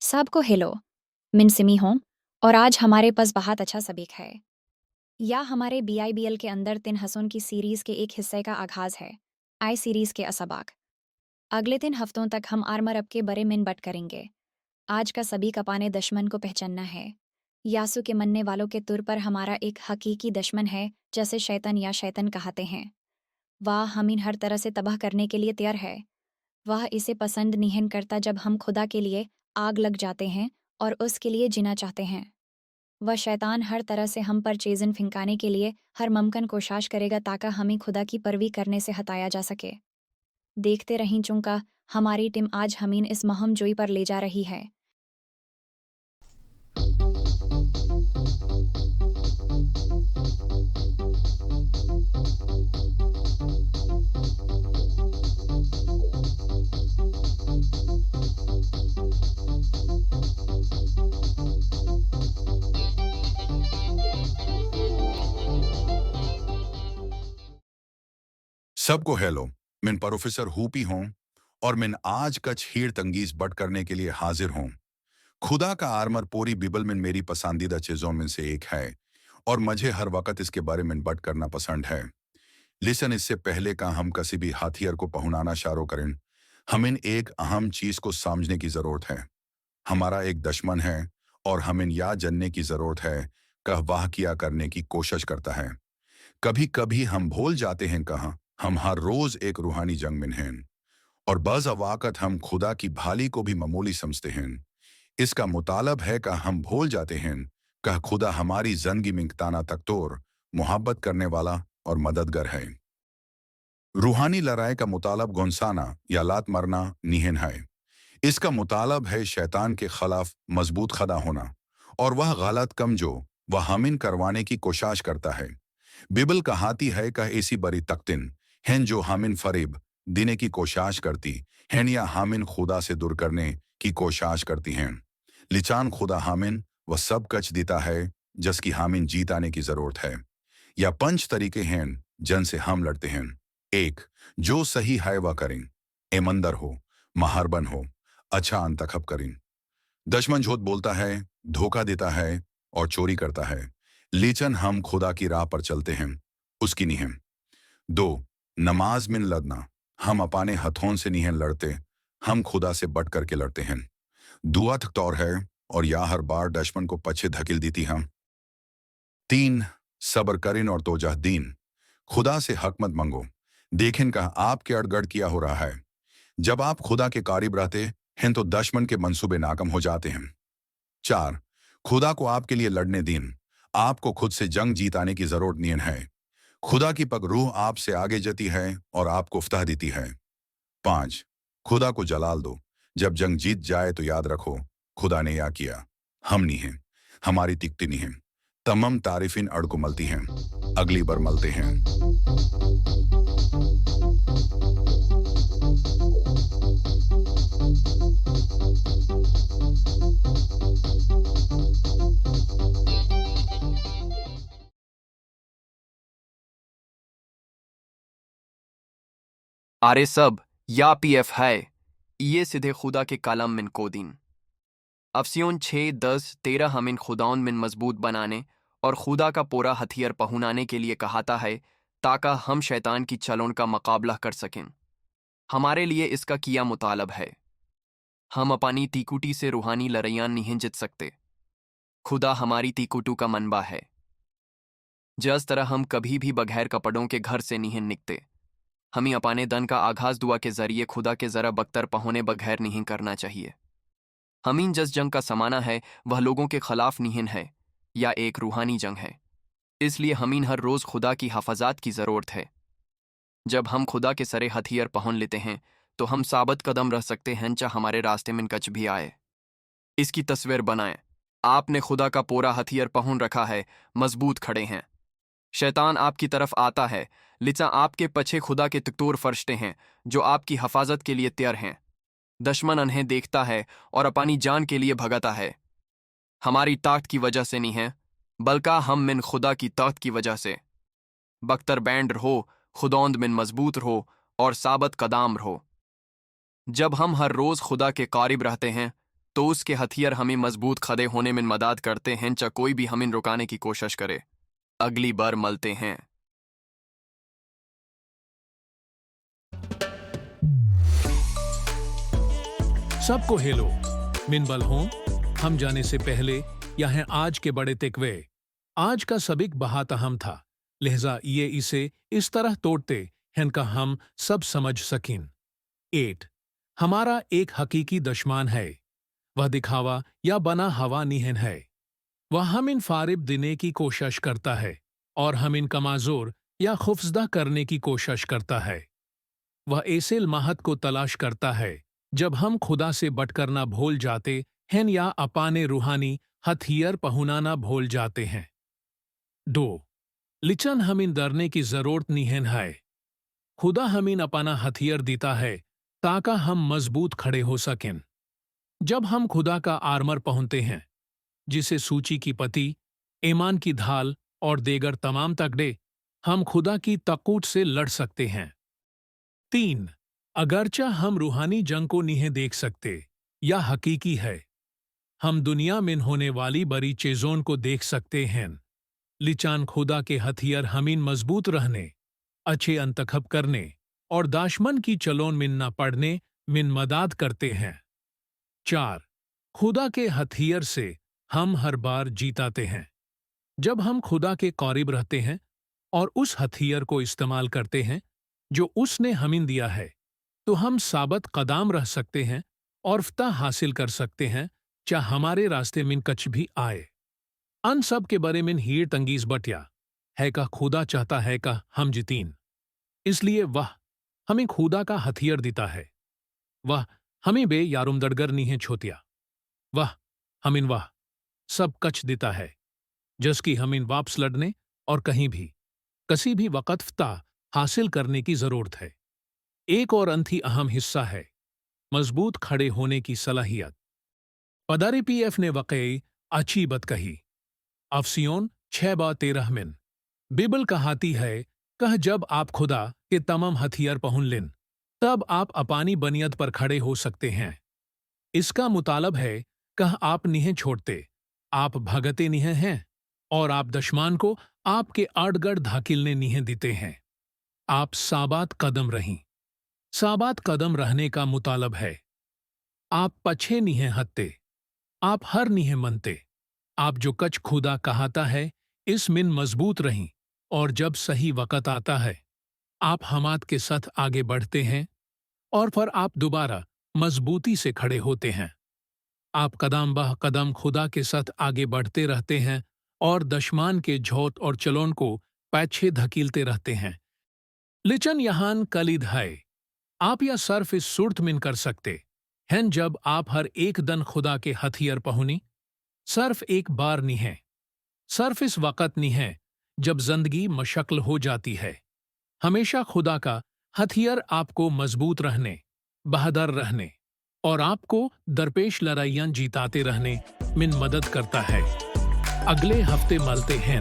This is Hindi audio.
सबको हेलो। मिन सिमी हूँ और आज हमारे पास बहुत अच्छा सबक है। या हमारे BIBL के अंदर तीन हसन की सीरीज़ के एक हिस्से का आगाज़ है। आई सीरीज़ के असबाक अगले 3 हफ्तों तक हम आर्मर अप के बारे में बट करेंगे। आज का सभी कपाने दुश्मन को पहचानना है। यासु के मनने वालों के तुर पर हमारा एक हकीकी दुश्मन है, जैसे शैतान या शैतान कहते हैं। वह हमें हर तरह से तबाह करने के लिए तैयार है। वह इसे पसंद नहीं करता जब हम खुदा के लिए आग लग जाते हैं और उसके लिए जीना चाहते हैं। वह शैतान हर तरह से हम पर चेज़न फिंकाने के लिए हर मुमकिन कोशिश करेगा ताकि हमें खुदा की परवी करने से हटाया जा सके। देखते रहीं चूंकि हमारी टीम आज हमीन इस महम जोई पर ले जा रही है। सबको हेलो। मैं प्रोफेसर हूपी हूँ और मैं आज कच हीर तंगीज बट करने के लिए हाजिर हूँ। खुदा का आर्मर पूरी बिबल में मेरी पसंदीदा चीजों में से एक है और मुझे हर वक्त इसके बारे में बट करना पसंद है। लिसन, इससे पहले का हम किसी भी हथियार को पहुनाना शारो करें, हमें एक अहम चीज को समझने की जरूरत है। हमारा एक दुश्मन है और हमें यह जानने की जरूरत है कि वह क्या करने की कोशिश करता है। कभी कभी हम भूल जाते हैं कहाँ हम हर रोज एक रूहानी जंग में हैं और बज़ अवाकत हम खुदा की भाली को भी मामूली समझते हैं। इसका मुतालब है कि हम भूल जाते हैं कि खुदा हमारी जिंदगी में ताना तकतोर मोहब्बत करने वाला और मददगार है। रूहानी लड़ाई का मुतालब गुनसाना या लात मरना निहन है। इसका मुतालब है शैतान के खिलाफ मजबूत खड़ा होना और वह गलत कम जो वह हमिन करवाने की कोशिश करता है। बिबल कहाती है कि ऐसी बड़ी तख्तिन हैं जो हामिन फरीब देने की कोशिश करती हैं या हामिन खुदा से दूर करने की कोशिश करती हैं। लिचान खुदा हामिन वह सब कच देता है जिसकी हामिन जीत आने की जरूरत है। या 5 तरीके हैं जन से हम लड़ते हैं। 1, जो सही है वह करें, ईमानदार हो, महारबन हो, अच्छा अंतखब करें। दुश्मन झूठ बोलता है, धोखा देता है और चोरी करता है, लेकिन हम खुदा की राह पर चलते हैं, उसकी नहीं। 2, नमाज में लड़ना, हम अपने हथों से नहीं लड़ते, हम खुदा से बट करके लड़ते हैं। दुआ तौर है और या हर बार दुश्मन को पीछे धकेल देती हम। 3, सब्र करें और तोजह दीन, खुदा से हक मत मंगो, देखें का आपके अड़गड़ किया हो रहा है। जब आप खुदा के कारिब रहते हैं तो दुश्मन के मंसूबे नाकाम हो जाते हैं। 4, खुदा को आपके लिए लड़ने दिन, आपको खुद से जंग जीताने की जरूरत नहीं है। खुदा की पग रूह आपसे आगे जाती है और आपको फतह देती है। 5, खुदा को जलाल दो, जब जंग जीत जाए तो याद रखो खुदा ने या किया, हम नहीं हैं, हमारी तिकती नहीं है। तमाम तारीफिन अड़ को मलती हैं, अगली बार मलते हैं। आरे सब या PF है ये सीधे खुदा के कालम मिन कोदीन। अफसियोन 6:10-13 हमिन खुदाउन मिन मजबूत बनाने और खुदा का पूरा हथियार पहुनाने के लिए कहाता है ताकि हम शैतान की चलों का मुकाबला कर सकें। हमारे लिए इसका किया मुतालब है। हम अपनी तीकुटी से रूहानी लड़ाइयां नहीं जीत सकते। खुदा हमारी तीकुटू का मनबा है। जिस तरह हम कभी भी बगैर कपड़ों के घर से नहीं निकते, हमें अपने दन का आगाज दुआ के जरिए खुदा के जरा बख्तर पहुने बगैर नहीं करना चाहिए। हमीन जिस जंग का समाना है वह लोगों के खिलाफ नहीं है या एक रूहानी जंग है। इसलिए हमीन हर रोज खुदा की हफाजत की जरूरत है। जब हम खुदा के सरे हथियार पहुन लेते हैं तो हम साबित कदम रह सकते हैं चाहे हमारे रास्ते में कच भी आए। इसकी तस्वीर बनाएं। आपने खुदा का पूरा हथियार पहुन रखा है, मजबूत खड़े हैं। शैतान आपकी तरफ आता है, लिचा आपके पीछे खुदा के तकतूर फरिश्ते हैं जो आपकी हफाजत के लिए तैयार हैं। दुश्मन उन्हें देखता है और अपनी जान के लिए भगाता है। हमारी ताकत की वजह से नहीं है, बल्कि हम मिन खुदा की ताकत की वजह से। बख्तर बैंड रहो, खुदौंद मिन मजबूत रहो और साबत कदाम रहो। जब हम हर रोज खुदा के कारिब रहते हैं तो उसके हथियार हमें मजबूत खड़े होने में मदद करते हैं, चाहे कोई भी हमें रुकाने की कोशिश करे। अगली बार मिलते हैं। सबको हेलो, मिनबल हों। हम जाने से पहले यह आज के बड़े तिकवे। आज का सबक बहुत अहम था, लिहाजा ये इसे इस तरह तोड़ते हैं का हम सब समझ सकें। 8 हमारा एक हकीकी दुश्मन है। वह दिखावा या बना हवा निहन है। वह हम इन फारिब देने की कोशिश करता है और हम इन कमजोर या खौफजदा करने की कोशिश करता है। वह ऐसे महत को तलाश करता है जब हम खुदा से बटकरना भूल जाते हैं या अपाने रूहानी हथियार पहुनाना भूल जाते हैं। 2 लिचन हम इन डरने की जरूरत निहन है। खुदा हम इन अपना हथियार देता है ताकि हम मजबूत खड़े हो सकें। जब हम खुदा का आर्मर पहनते हैं, जिसे सूची की पति, ईमान की ढाल और देगर तमाम तगड़े, हम खुदा की तकूत से लड़ सकते हैं। 3 अगरचा हम रूहानी जंग को नहीं देख सकते या हकीकी है, हम दुनिया में होने वाली बड़ी चीजों को देख सकते हैं। लिचान खुदा के हथियार हमीन मजबूत रहने, अच्छे अंतखब करने और दाशमन की चलोन में न पड़ने में मदद करते हैं। 4 खुदा के हथियार से हम हर बार जीताते हैं। जब हम खुदा के करीब रहते हैं और उस हथियार को इस्तेमाल करते हैं जो उसने हमें दिया है, तो हम साबित कदम रह सकते हैं और फतह हासिल कर सकते हैं, चाहे हमारे रास्ते में कछ भी आए। अन सब के बारे में हीर तंगीज बटिया है का खुदा चाहता है का हम जितीन। इसलिए वह हमें खुदा का हथियार देता है। वह हमें बे यारुमदड़गर नहीं छोतिया। वह हमें वह सब कच देता है जिसकी हमें वापस लड़ने और कहीं भी किसी भी वक़्त फतह हासिल करने की जरूरत है। एक और अंति अहम हिस्सा है मजबूत खड़े होने की सलाहियत। पदारी पीएफ ने वाकई अच्छी बात कही। अफसियोन 6:13 में बिबल कहाती है कह जब आप खुदा के तमाम हथियार पहन लें, तब आप अपानी बनियत पर खड़े हो सकते हैं। इसका मुतालब है कह आप नहीं छोड़ते, आप भगते नहीं हैं और आप दुश्मन को आपके अड़गड़ धाकिलने नहीं देते हैं। आप साबात कदम रहीं। साबात कदम रहने का मुतालब है आप पछे नहीं हटते, आप हर नहीं मनते। आप जो कच खुदा कहाता है इस मिन मजबूत रहीं, और जब सही वक़्त आता है आप हमाद के साथ आगे बढ़ते हैं और फिर आप दोबारा मजबूती से खड़े होते हैं। आप कदम बह कदम खुदा के साथ आगे बढ़ते रहते हैं और दुश्मन के झोट और चलोन को पीछे धकीलते रहते हैं। लेकिन यहां कलीद है, आप यह सर्फ इस सूरत में कर सकते हैं जब आप हर एक दिन खुदा के हथियार पहुनी। सर्फ एक बार नहीं है, सर्फ इस वक़्त नहीं है जब जिंदगी मशक्ल हो जाती है। हमेशा खुदा का हथियार आपको मजबूत रहने, बहादुर रहने और आपको दरपेश लड़ाइयां जीताते रहने में मदद करता है। अगले हफ्ते मिलते हैं।